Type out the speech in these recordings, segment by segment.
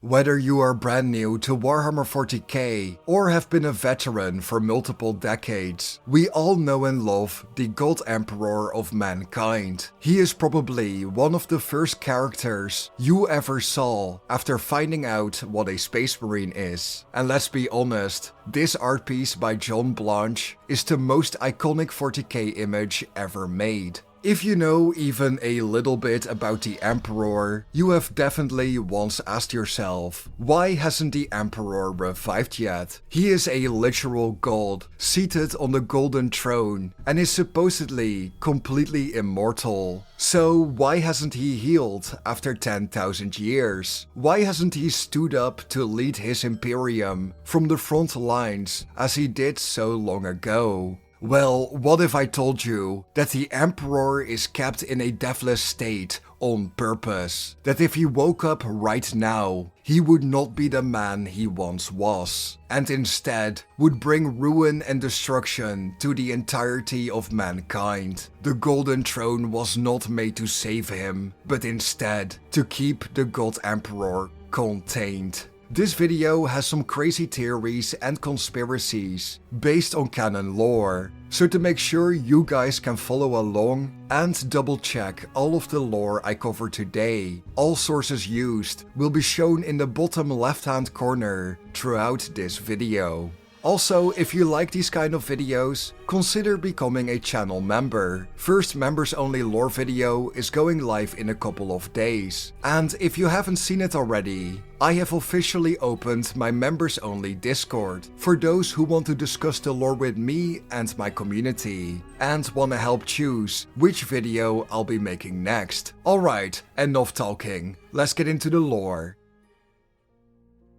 Whether you are brand new to Warhammer 40K or have been a veteran for multiple decades, we all know and love the God Emperor of mankind. He is probably one of the first characters you ever saw after finding out what a Space Marine is. And let's be honest, this art piece by John Blanche is the most iconic 40K image ever made. If you know even a little bit about the Emperor, you have definitely once asked yourself, why hasn't the Emperor revived yet? He is a literal god, seated on the golden throne, and is supposedly completely immortal. So why hasn't he healed after 10,000 years? Why hasn't he stood up to lead his Imperium from the front lines as he did so long ago? Well, what if I told you that the Emperor is kept in a deathless state on purpose? That if he woke up right now, he would not be the man he once was, and instead would bring ruin and destruction to the entirety of mankind. The Golden Throne was not made to save him, but instead to keep the God Emperor contained. This video has some crazy theories and conspiracies based on canon lore, so to make sure you guys can follow along and double check all of the lore I cover today, all sources used will be shown in the bottom left hand corner throughout this video. Also, if you like these kind of videos, consider becoming a channel member. First members only lore video is going live in a couple of days. And if you haven't seen it already, I have officially opened my members only Discord for those who want to discuss the lore with me and my community, and want to help choose which video I'll be making next. Alright, enough talking, let's get into the lore.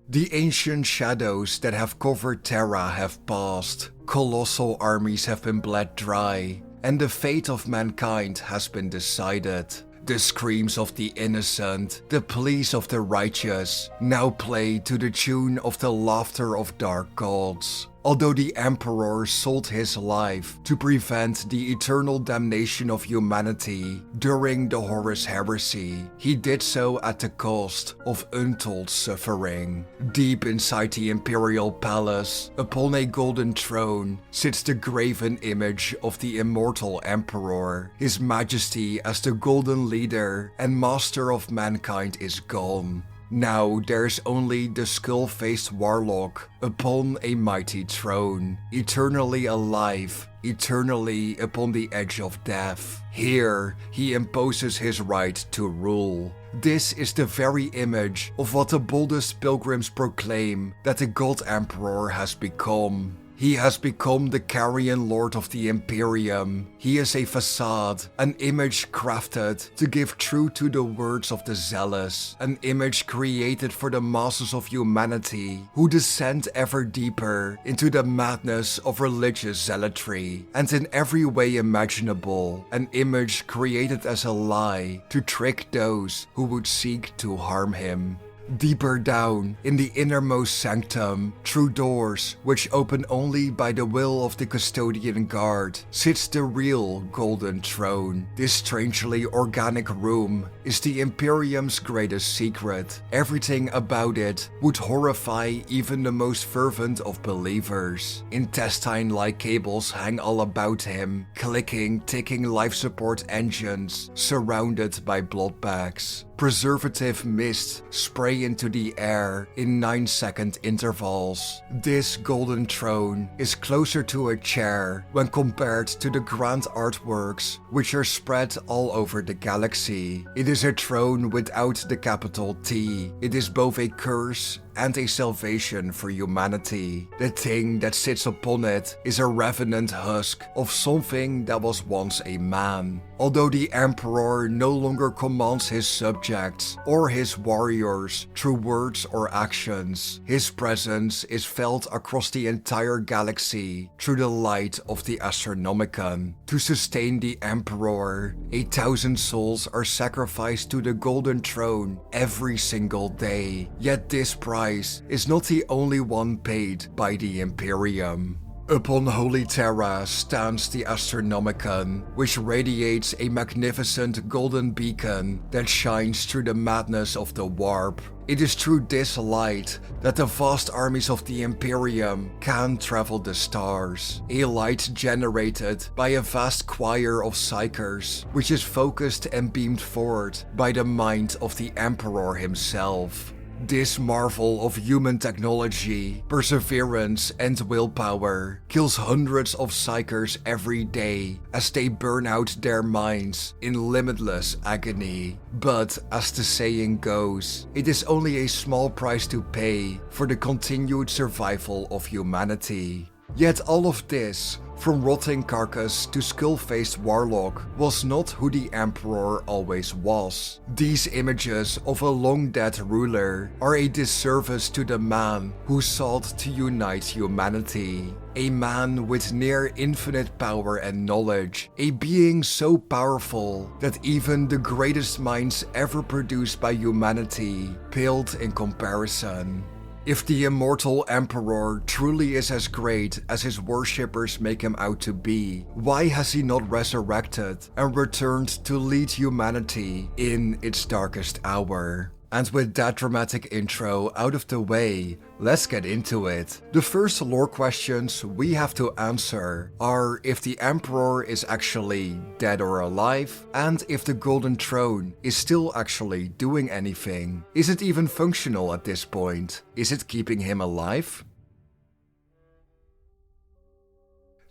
The ancient shadows that have covered Terra have passed, colossal armies have been bled dry, and the fate of mankind has been decided. The screams of the innocent, the pleas of the righteous, now play to the tune of the laughter of dark gods. Although the Emperor sold his life to prevent the eternal damnation of humanity during the Horus Heresy, he did so at the cost of untold suffering. Deep inside the Imperial Palace, upon a golden throne, sits the graven image of the immortal Emperor. His Majesty as the golden leader and master of mankind is gone. Now there's only the skull-faced warlock upon a mighty throne, eternally alive, eternally upon the edge of death. Here, he imposes his right to rule. This is the very image of what the boldest pilgrims proclaim that the God Emperor has become. He has become the carrion lord of the Imperium. He is a facade, an image crafted to give truth to the words of the zealous, an image created for the masses of humanity who descend ever deeper into the madness of religious zealotry, and in every way imaginable, an image created as a lie to trick those who would seek to harm him. Deeper down, in the innermost sanctum, through doors which open only by the will of the custodian guard, sits the real Golden Throne. This strangely organic room is the Imperium's greatest secret. Everything about it would horrify even the most fervent of believers. Intestine-like cables hang all about him, clicking, ticking life support engines, surrounded by blood bags. Preservative mist spray into the air in 9-second intervals. This golden throne is closer to a chair when compared to the grand artworks which are spread all over the galaxy. It is a throne without the capital T. It is both a curse and a salvation for humanity. The thing that sits upon it is a revenant husk of something that was once a man. Although the Emperor no longer commands his subjects or his warriors through words or actions, his presence is felt across the entire galaxy through the light of the Astronomicon. To sustain the Emperor, 1,000 souls are sacrificed to the Golden Throne every single day. Yet this price is not the only one paid by the Imperium. Upon Holy Terra stands the Astronomicon, which radiates a magnificent golden beacon that shines through the madness of the warp. It is through this light that the vast armies of the Imperium can travel the stars, a light generated by a vast choir of psychers, which is focused and beamed forward by the mind of the Emperor himself. This marvel of human technology, perseverance, and willpower kills hundreds of psychers every day as they burn out their minds in limitless agony. But as the saying goes, it is only a small price to pay for the continued survival of humanity. Yet all of this, from rotting carcass to skull-faced warlock, was not who the Emperor always was. These images of a long-dead ruler are a disservice to the man who sought to unite humanity. A man with near infinite power and knowledge, a being so powerful that even the greatest minds ever produced by humanity paled in comparison. If the immortal Emperor truly is as great as his worshippers make him out to be, why has he not resurrected and returned to lead humanity in its darkest hour? And with that dramatic intro out of the way, let's get into it. The first lore questions we have to answer are if the Emperor is actually dead or alive, and if the Golden Throne is still actually doing anything. Is it even functional at this point? Is it keeping him alive?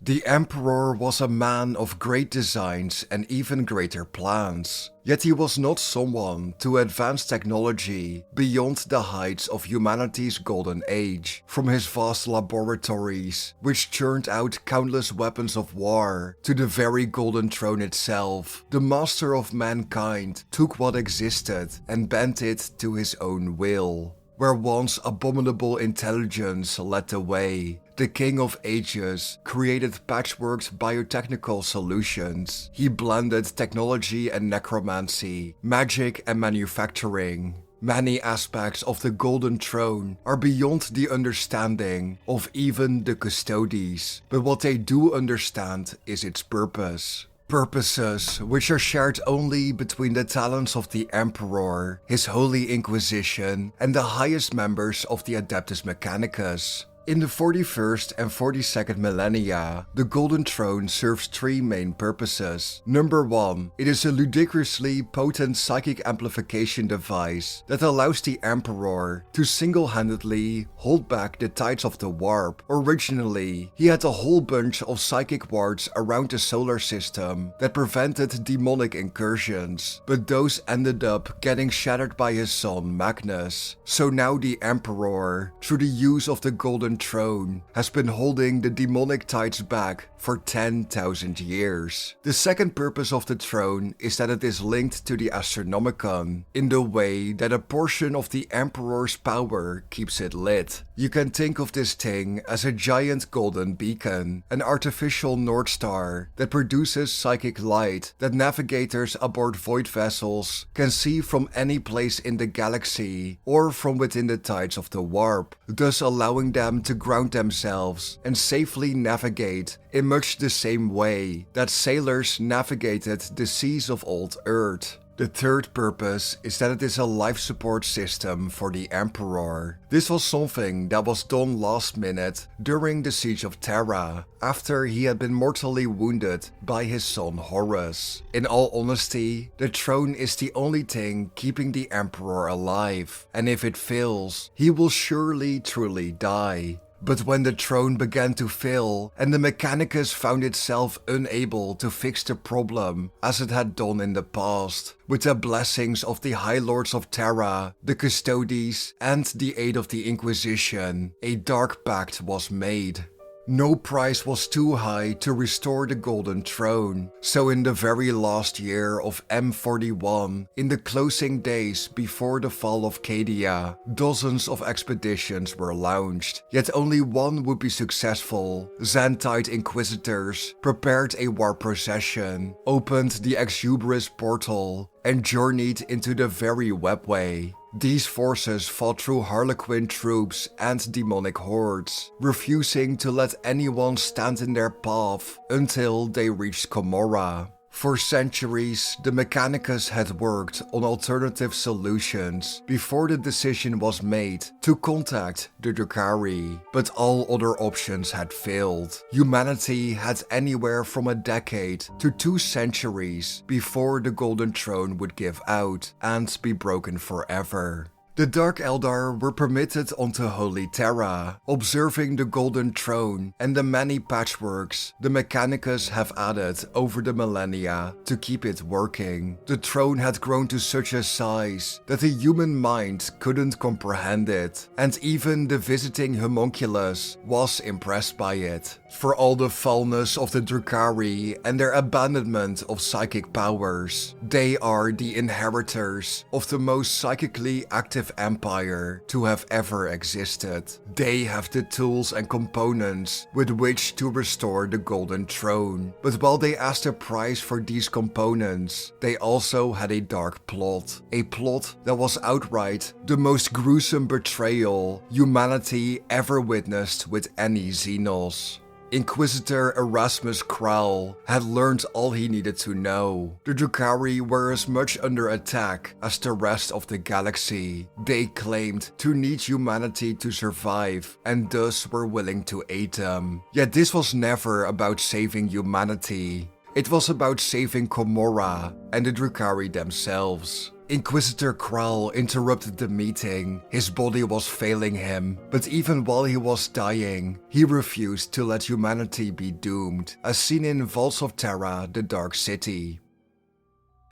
The Emperor was a man of great designs and even greater plans, yet he was not someone to advance technology beyond the heights of humanity's golden age. From his vast laboratories, which churned out countless weapons of war, to the very Golden Throne itself, the master of mankind took what existed and bent it to his own will. Where once abominable intelligence led the way, the King of Ages created patchworked biotechnical solutions. He blended technology and necromancy, magic and manufacturing. Many aspects of the Golden Throne are beyond the understanding of even the Custodes, but what they do understand is its purpose. Purposes which are shared only between the talents of the Emperor, his Holy Inquisition, and the highest members of the Adeptus Mechanicus. In the 41st and 42nd millennia, the Golden Throne serves three main purposes. Number 1, it is a ludicrously potent psychic amplification device that allows the Emperor to single-handedly hold back the tides of the warp. Originally, he had a whole bunch of psychic wards around the solar system that prevented demonic incursions, but those ended up getting shattered by his son Magnus. So now the Emperor, through the use of the Golden Throne, has been holding the demonic tides back for 10,000 years. The second purpose of the throne is that it is linked to the Astronomicon, in the way that a portion of the Emperor's power keeps it lit. You can think of this thing as a giant golden beacon, an artificial North Star that produces psychic light that navigators aboard void vessels can see from any place in the galaxy or from within the tides of the warp, thus allowing them to ground themselves and safely navigate in much the same way that sailors navigated the seas of old Earth. The third purpose is that it is a life support system for the Emperor. This was something that was done last minute during the Siege of Terra, after he had been mortally wounded by his son Horus. In all honesty, the throne is the only thing keeping the Emperor alive, and if it fails, he will surely truly die. But when the throne began to fail and the Mechanicus found itself unable to fix the problem as it had done in the past, with the blessings of the High Lords of Terra, the Custodes, and the aid of the Inquisition, a dark pact was made. No price was too high to restore the Golden Throne, so in the very last year of M41, in the closing days before the fall of Cadia, dozens of expeditions were launched, yet only one would be successful. Xantite Inquisitors prepared a war procession, opened the Exuberous portal, and journeyed into the very webway. These forces fought through Harlequin troops and demonic hordes, refusing to let anyone stand in their path until they reached Gomorrah. For centuries, the Mechanicus had worked on alternative solutions before the decision was made to contact the Drukhari, but all other options had failed. Humanity had anywhere from a decade to 2 centuries before the Golden Throne would give out and be broken forever. The Dark Eldar were permitted onto Holy Terra, observing the Golden Throne and the many patchworks the Mechanicus have added over the millennia to keep it working. The throne had grown to such a size that the human mind couldn't comprehend it, and even the visiting homunculus was impressed by it. For all the foulness of the Drukhari and their abandonment of psychic powers, they are the inheritors of the most psychically active empire to have ever existed. They have the tools and components with which to restore the Golden Throne. But while they asked a price for these components, they also had a dark plot. A plot that was outright the most gruesome betrayal humanity ever witnessed with any Xenos. Inquisitor Erasmus Krall had learned all he needed to know. The Drukhari were as much under attack as the rest of the galaxy. They claimed to need humanity to survive and thus were willing to aid them. Yet this was never about saving humanity. It was about saving Gomorrah and the Drukhari themselves. Inquisitor Krall interrupted the meeting. His body was failing him, but even while he was dying, he refused to let humanity be doomed, as seen in Vaults of Terra, the Dark City.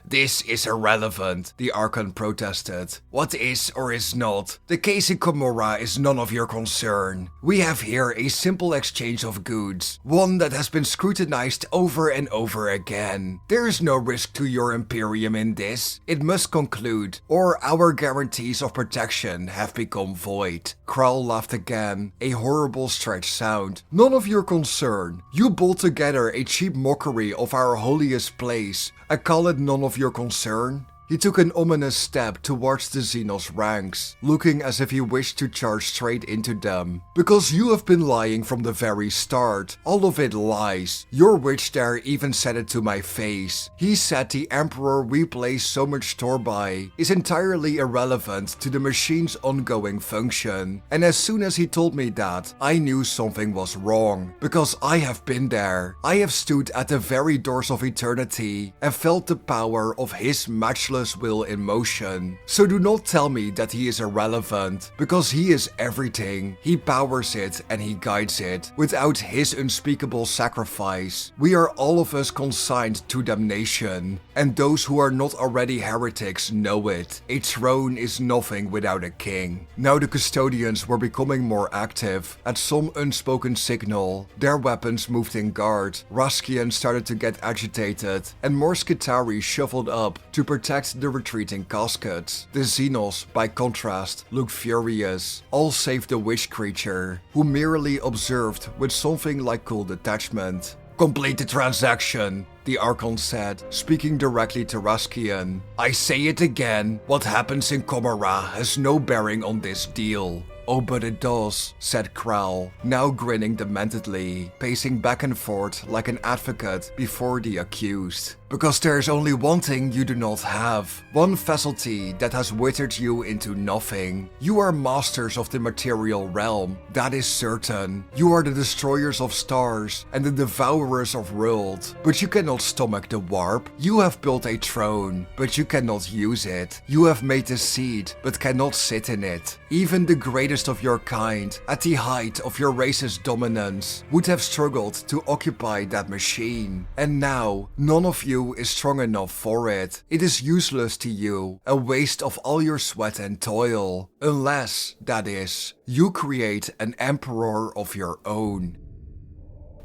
"This is irrelevant," the Archon protested. "What is or is not? The case in Gomorrah is none of your concern. We have here a simple exchange of goods, one that has been scrutinized over and over again. There is no risk to your Imperium in this. It must conclude, or our guarantees of protection have become void." Krall laughed again, a horrible stretched sound. "None of your concern. You bolt together a cheap mockery of our holiest place. I call it none of your concern." He took an ominous step towards the Xenos ranks, looking as if he wished to charge straight into them. "Because you have been lying from the very start. All of it lies. Your witch there even said it to my face. He said the Emperor we place so much store by is entirely irrelevant to the machine's ongoing function. And as soon as he told me that, I knew something was wrong. Because I have been there. I have stood at the very doors of eternity and felt the power of his matchless will in motion. So do not tell me that he is irrelevant, because he is everything. He powers it and he guides it. Without his unspeakable sacrifice, we are all of us consigned to damnation. And those who are not already heretics know it. A throne is nothing without a king." Now the custodians were becoming more active. At some unspoken signal, their weapons moved in guard. Raskian started to get agitated, and more Skitarii shuffled up to protect the retreating caskets. The Xenos, by contrast, looked furious, all save the witch creature, who merely observed with something like cool detachment. "Complete the transaction," the Archon said, speaking directly to Raskian. "I say it again, what happens in Gomorrah has no bearing on this deal." "Oh, but it does," said Krall, now grinning dementedly, pacing back and forth like an advocate before the accused. "Because there is only one thing you do not have, one facility that has withered you into nothing. You are masters of the material realm, that is certain. You are the destroyers of stars and the devourers of worlds, but you cannot stomach the warp. You have built a throne, but you cannot use it. You have made a seat, but cannot sit in it. Even the greatest of your kind, at the height of your race's dominance, would have struggled to occupy that machine. And now, none of you is strong enough for it. It is useless to you, a waste of all your sweat and toil. Unless, that is, you create an emperor of your own."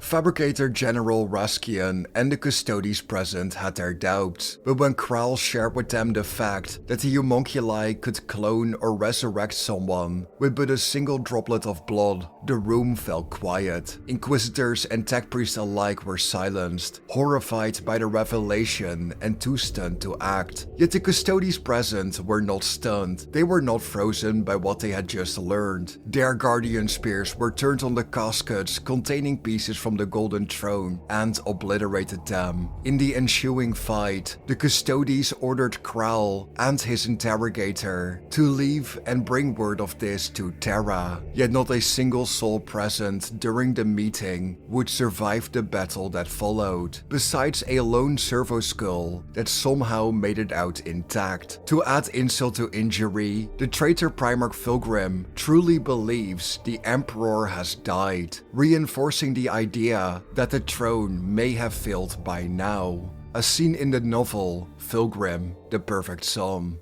Fabricator General Raskian and the Custodes present had their doubts, but when Kral shared with them the fact that the homunculi could clone or resurrect someone with but a single droplet of blood, the room fell quiet. Inquisitors and tech priests alike were silenced, horrified by the revelation and too stunned to act. Yet the Custodes present were not stunned, they were not frozen by what they had just learned. Their guardian spears were turned on the caskets containing pieces from the Golden Throne and obliterated them. In the ensuing fight, the Custodes ordered Kral and his interrogator to leave and bring word of this to Terra, yet not a single soul present during the meeting would survive the battle that followed, besides a lone servo skull that somehow made it out intact. To add insult to injury, the traitor Primarch Fulgrim truly believes the Emperor has died, reinforcing the idea that the throne may have failed by now, as seen in the novel Fulgrim, the Perfect Son.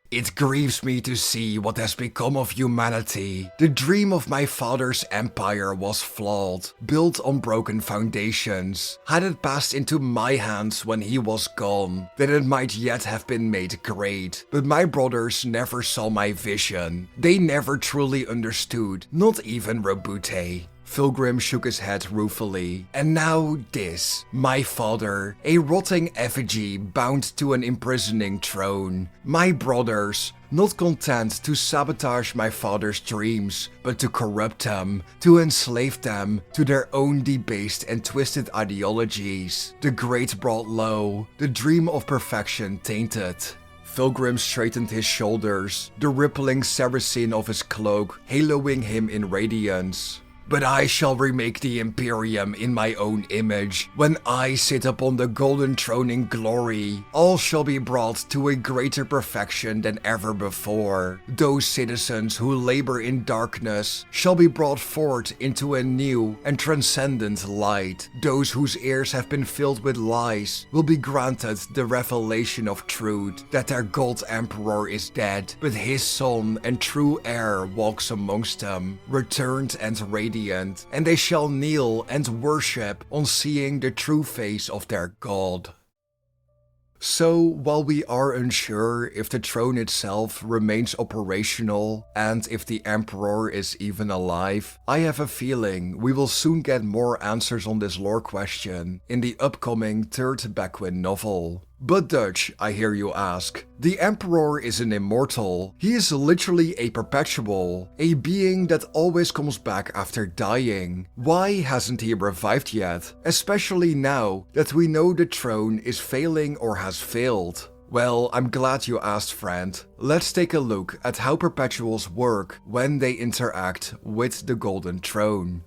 It grieves me to see what has become of humanity. The dream of my father's empire was flawed, built on broken foundations. Had it passed into my hands when he was gone, then it might yet have been made great. But my brothers never saw my vision. They never truly understood, not even Rabute. Fulgrim shook his head ruefully. And now this, my father, a rotting effigy bound to an imprisoning throne. My brothers, not content to sabotage my father's dreams, but to corrupt them, to enslave them to their own debased and twisted ideologies. The great brought low, the dream of perfection tainted. Fulgrim straightened his shoulders, the rippling Saracen of his cloak haloing him in radiance. But I shall remake the Imperium in my own image. When I sit upon the golden throne in glory, all shall be brought to a greater perfection than ever before. Those citizens who labor in darkness shall be brought forth into a new and transcendent light. Those whose ears have been filled with lies will be granted the revelation of truth, that their god emperor is dead, but his son and true heir walks amongst them, returned and radiant. And they shall kneel and worship on seeing the true face of their god. So, while we are unsure if the throne itself remains operational and if the Emperor is even alive, I have a feeling we will soon get more answers on this lore question in the upcoming third Backwin novel. But Dutch, I hear you ask. The Emperor is an immortal. He is literally a perpetual, a being that always comes back after dying. Why hasn't he revived yet? Especially now that we know the throne is failing or has failed. Well, I'm glad you asked, friend. Let's take a look at how perpetuals work when they interact with the Golden Throne.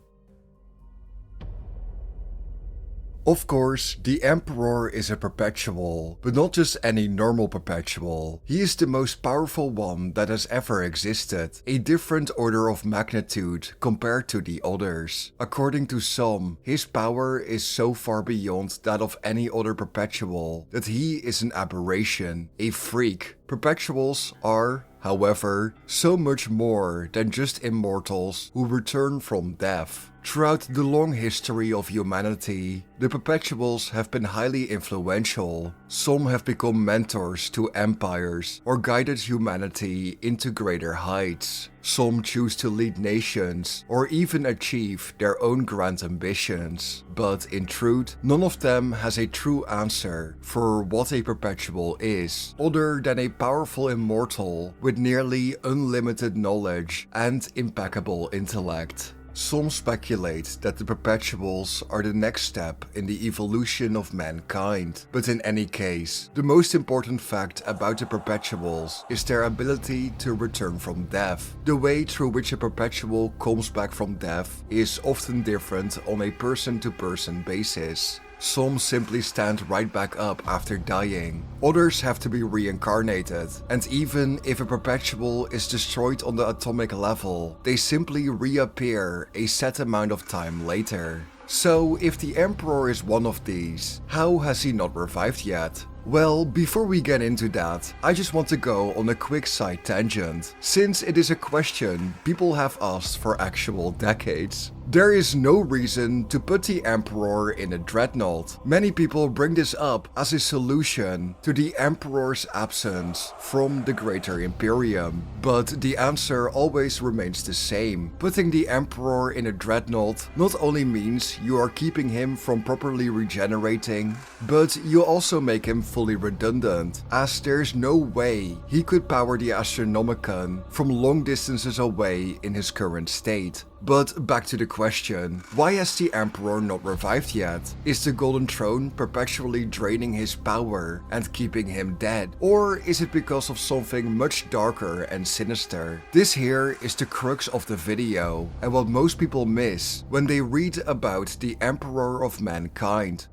Of course, the Emperor is a perpetual, but not just any normal perpetual. He is the most powerful one that has ever existed, a different order of magnitude compared to the others. According to some, his power is so far beyond that of any other perpetual that he is an aberration, a freak. Perpetuals are, however, so much more than just immortals who return from death. Throughout the long history of humanity, the Perpetuals have been highly influential. Some have become mentors to empires or guided humanity into greater heights. Some choose to lead nations or even achieve their own grand ambitions. But in truth, none of them has a true answer for what a Perpetual is, other than a powerful immortal with nearly unlimited knowledge and impeccable intellect. Some speculate that the Perpetuals are the next step in the evolution of mankind, but in any case, the most important fact about the Perpetuals is their ability to return from death. The way through which a Perpetual comes back from death is often different on a person-to-person basis. Some simply stand right back up after dying, others have to be reincarnated, and even if a Perpetual is destroyed on the atomic level, they simply reappear a set amount of time later. So if the Emperor is one of these, how has he not revived yet? Well, before we get into that, I just want to go on a quick side tangent, since it is a question people have asked for actual decades. There is no reason to put the Emperor in a dreadnought. Many people bring this up as a solution to the Emperor's absence from the Greater Imperium, but the answer always remains the same. Putting the Emperor in a dreadnought not only means you are keeping him from properly regenerating, but you also make him fully redundant, as there's no way he could power the Astronomicon from long distances away in his current state. But back to the question, why has the Emperor not revived yet? Is the Golden Throne perpetually draining his power and keeping him dead? Or is it because of something much darker and sinister? This here is the crux of the video, and what most people miss when they read about the Emperor of Mankind.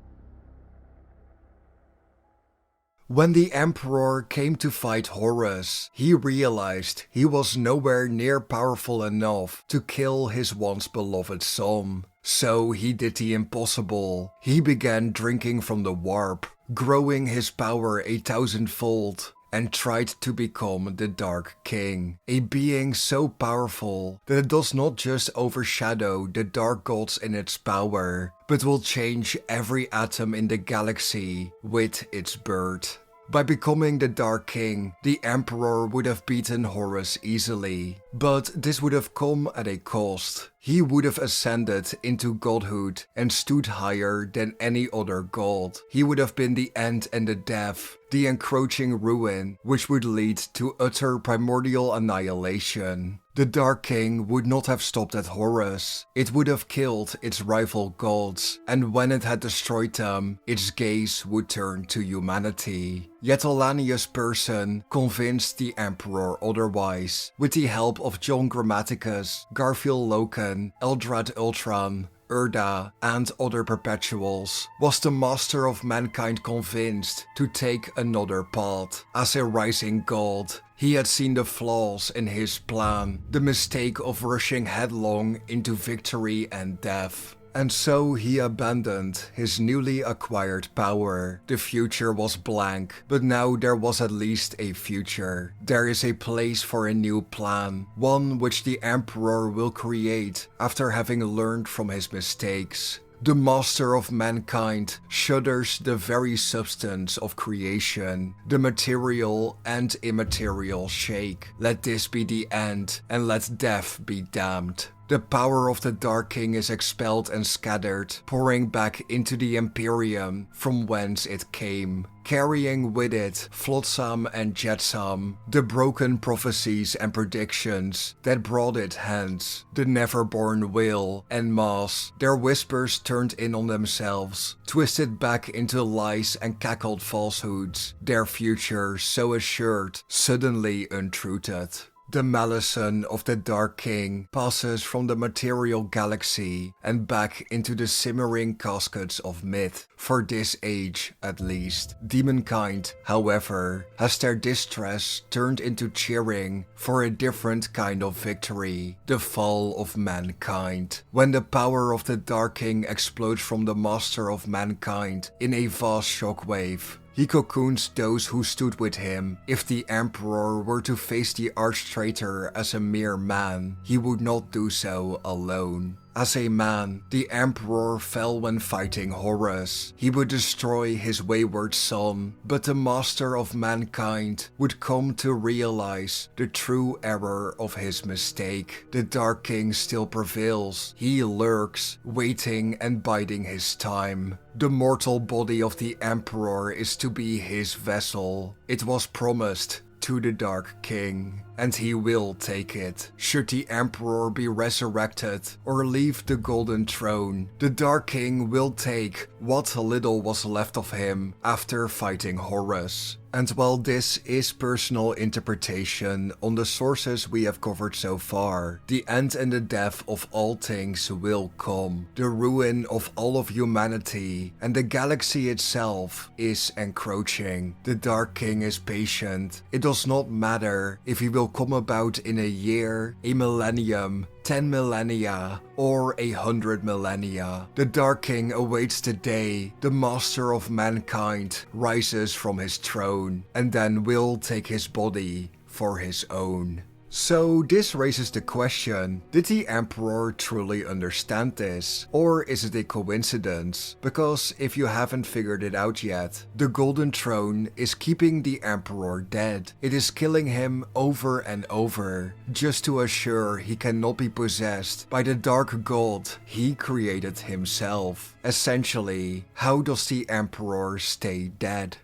When the Emperor came to fight Horus, he realized he was nowhere near powerful enough to kill his once beloved son. So he did the impossible. He began drinking from the warp, growing his power 1,000-fold, and tried to become the Dark King, a being so powerful that it does not just overshadow the Dark Gods in its power, but will change every atom in the galaxy with its birth. By becoming the Dark King, the Emperor would have beaten Horus easily, but this would have come at a cost. He would have ascended into godhood and stood higher than any other god. He would have been the end and the death, the encroaching ruin, which would lead to utter primordial annihilation. The Dark King would not have stopped at Horus. It would have killed its rival gods, and when it had destroyed them, its gaze would turn to humanity. Yet Alanius' person convinced the Emperor otherwise. With the help of John Grammaticus, Garfield Loken, Eldrad Ultran, Urda, and other perpetuals, was the Master of Mankind convinced to take another path. As a rising god, he had seen the flaws in his plan, the mistake of rushing headlong into victory and death. And so he abandoned his newly acquired power. The future was blank, but now there was at least a future. There is a place for a new plan, one which the Emperor will create after having learned from his mistakes. The Master of Mankind shudders the very substance of creation. The material and immaterial shake. Let this be the end, and let death be damned. The power of the Dark King is expelled and scattered, pouring back into the Imperium from whence it came, carrying with it Flotsam and Jetsam, the broken prophecies and predictions that brought it hence, the never-born will and mass, their whispers turned in on themselves, twisted back into lies and cackled falsehoods, their future so assured, suddenly untruthted. The malison of the Dark King passes from the material galaxy and back into the simmering caskets of myth, for this age at least. Demonkind, however, has their distress turned into cheering for a different kind of victory, the fall of mankind. When the power of the Dark King explodes from the Master of Mankind in a vast shockwave, he cocoons those who stood with him. If the Emperor were to face the arch-traitor as a mere man, he would not do so alone. As a man, the Emperor fell when fighting Horus. He would destroy his wayward son, but the Master of Mankind would come to realize the true error of his mistake. The Dark King still prevails. He lurks, waiting and biding his time. The mortal body of the Emperor is to be his vessel. It was promised to the Dark King, and he will take it. Should the Emperor be resurrected or leave the Golden Throne, the Dark King will take what little was left of him after fighting Horus. And while this is personal interpretation on the sources we have covered so far, the end and the death of all things will come. The ruin of all of humanity and the galaxy itself is encroaching. The Dark King is patient. It does not matter if he will come about in a year, a millennium, 10 millennia, or 100 millennia. The Dark King awaits the day the Master of Mankind rises from his throne, and then will take his body for his own. So this raises the question, did the Emperor truly understand this? Or is it a coincidence? Because if you haven't figured it out yet, the Golden Throne is keeping the Emperor dead. It is killing him over and over, just to assure he cannot be possessed by the dark god he created himself. Essentially, how does the Emperor stay dead?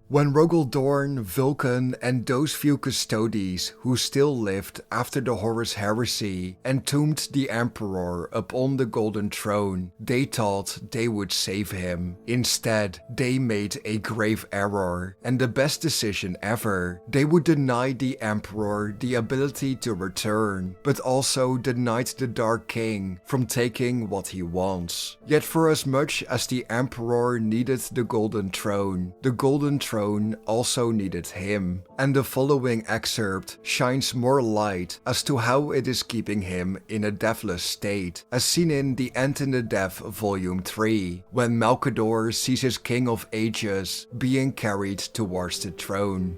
When Rogaldorn, Vulcan, and those few Custodes who still lived after the Horus Heresy entombed the Emperor upon the Golden Throne, they thought they would save him. Instead, they made a grave error, and the best decision ever. They would deny the Emperor the ability to return, but also denied the Dark King from taking what he wants. Yet for as much as the Emperor needed the Golden Throne also needed him, and the following excerpt shines more light as to how it is keeping him in a deathless state, as seen in The End in the Death Volume 3, when Malcador sees his King of Ages being carried towards the throne.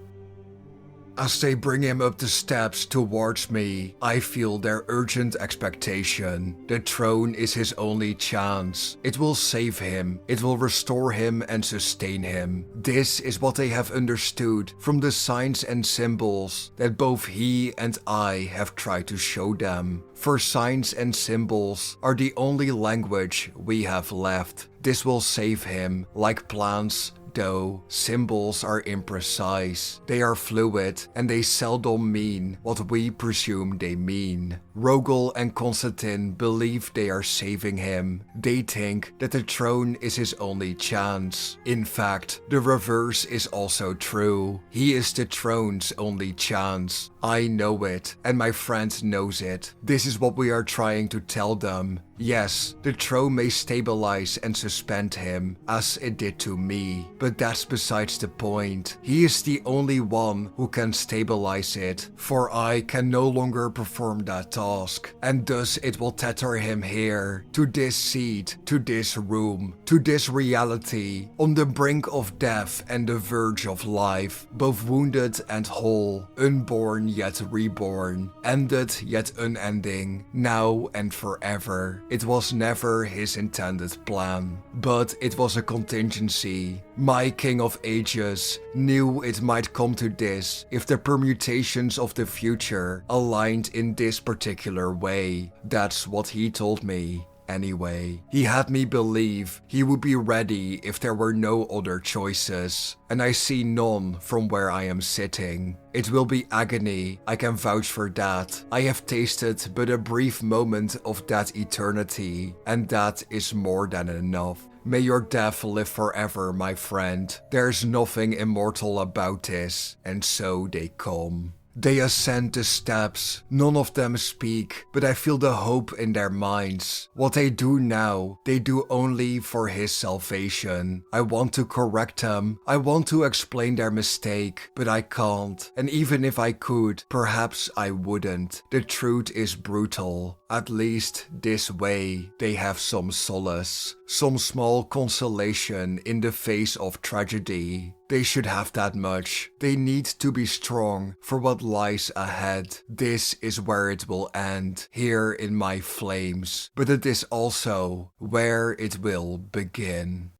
As they bring him up the steps towards me, I feel their urgent expectation. The throne is his only chance. It will save him, it will restore him and sustain him. This is what they have understood from the signs and symbols that both he and I have tried to show them. For signs and symbols are the only language we have left. This will save him, like plans. Though symbols are imprecise, they are fluid and they seldom mean what we presume they mean. Rogel and Constantine believe they are saving him. They think that the throne is his only chance. In fact, the reverse is also true. He is the throne's only chance. I know it, and my friend knows it. This is what we are trying to tell them. Yes, the throne may stabilize and suspend him, as it did to me, but that's besides the point. He is the only one who can stabilize it, for I can no longer perform that task, and thus it will tether him here, to this seat, to this room, to this reality, on the brink of death and the verge of life, both wounded and whole, unborn yet reborn, ended yet unending, now and forever. It was never his intended plan, but it was a contingency. My King of Ages knew it might come to this if the permutations of the future aligned in this particular way. That's what he told me. Anyway, he had me believe he would be ready if there were no other choices, and I see none from where I am sitting. It will be agony, I can vouch for that. I have tasted but a brief moment of that eternity, and that is more than enough. May your death live forever, my friend. There's nothing immortal about this, and so they come. They ascend the steps, none of them speak, but I feel the hope in their minds. What they do now, they do only for his salvation. I want to correct them, I want to explain their mistake, but I can't. And even if I could, perhaps I wouldn't. The truth is brutal. At least this way, they have some solace, some small consolation in the face of tragedy. They should have that much. They need to be strong for what lies ahead. This is where it will end, here in my flames, but it is also where it will begin.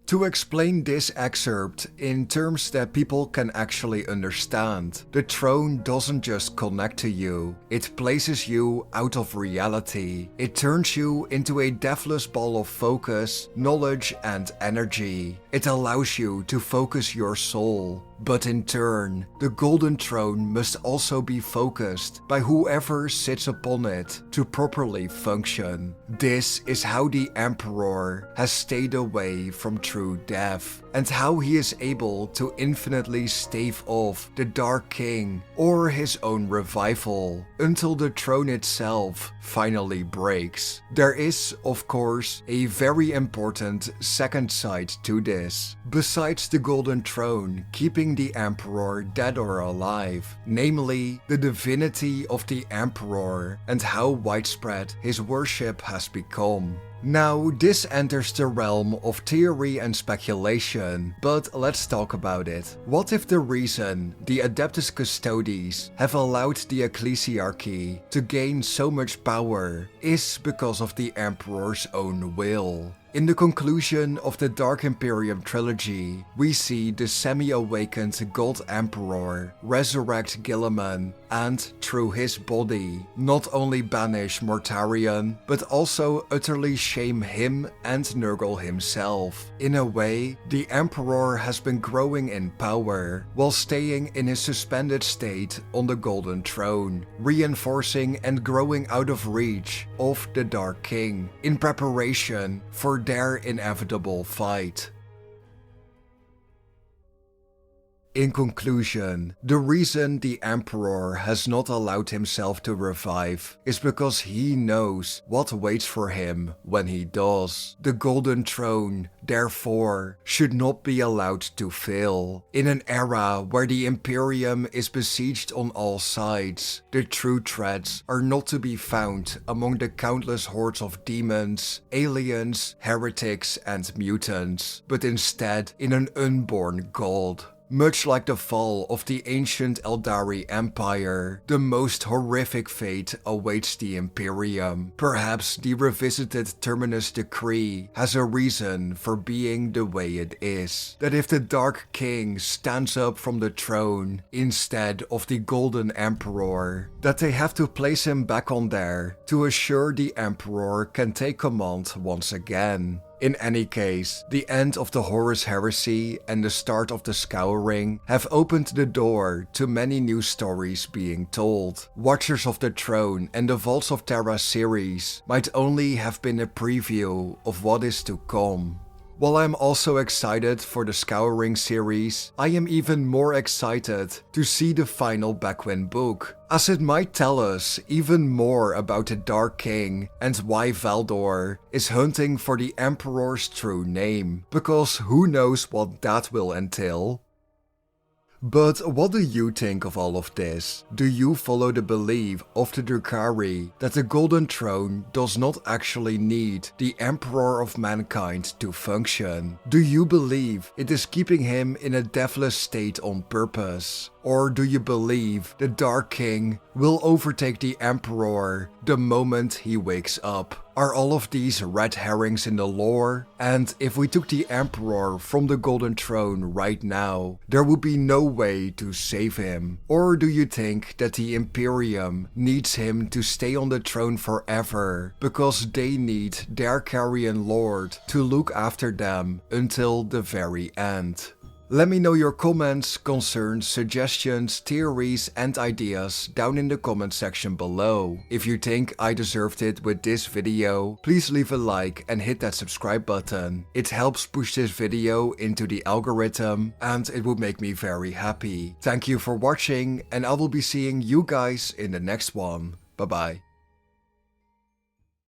To explain this excerpt in terms that people can actually understand, the throne doesn't just connect to you, it places you out of reality. It turns you into a deathless ball of focus, knowledge, and energy. It allows you to focus your soul. But in turn, the Golden Throne must also be focused by whoever sits upon it to properly function. This is how the Emperor has stayed away from true death, and how he is able to infinitely stave off the Dark King or his own revival until the throne itself finally breaks. There is, of course, a very important second side to this. Besides the Golden Throne keeping the Emperor dead or alive, namely the divinity of the Emperor and how widespread his worship has become. Now, this enters the realm of theory and speculation, but let's talk about it. What if the reason the Adeptus Custodes have allowed the Ecclesiarchy to gain so much power is because of the Emperor's own will? In the conclusion of the Dark Imperium trilogy, we see the semi-awakened God Emperor resurrect Guilliman and, through his body, not only banish Mortarion, but also utterly shame him and Nurgle himself. In a way, the Emperor has been growing in power, while staying in his suspended state on the Golden Throne, reinforcing and growing out of reach of the Dark King, in preparation for their inevitable fight. In conclusion, the reason the Emperor has not allowed himself to revive is because he knows what waits for him when he does. The Golden Throne, therefore, should not be allowed to fail. In an era where the Imperium is besieged on all sides, the true threats are not to be found among the countless hordes of demons, aliens, heretics, and mutants, but instead in an unborn god. Much like the fall of the ancient Eldari Empire, the most horrific fate awaits the Imperium. Perhaps the revisited Terminus Decree has a reason for being the way it is. That if the Dark King stands up from the throne instead of the Golden Emperor, that they have to place him back on there to assure the Emperor can take command once again. In any case, the end of the Horus Heresy and the start of the Scouring have opened the door to many new stories being told. Watchers of the Throne and the Vaults of Terra series might only have been a preview of what is to come. While I'm also excited for the Scouring series, I am even more excited to see the final Backwind book, as it might tell us even more about the Dark King and why Valdor is hunting for the Emperor's true name, because who knows what that will entail. But what do you think of all of this? Do you follow the belief of the Drukhari that the Golden Throne does not actually need the Emperor of Mankind to function? Do you believe it is keeping him in a deathless state on purpose? Or do you believe the Dark King will overtake the Emperor the moment he wakes up? Are all of these red herrings in the lore? And if we took the Emperor from the Golden Throne right now, there would be no way to save him? Or do you think that the Imperium needs him to stay on the throne forever because they need their Carrion Lord to look after them until the very end? Let me know your comments, concerns, suggestions, theories and ideas down in the comment section below. If you think I deserved it with this video, please leave a like and hit that subscribe button. It helps push this video into the algorithm and it would make me very happy. Thank you for watching and I will be seeing you guys in the next one. Bye bye.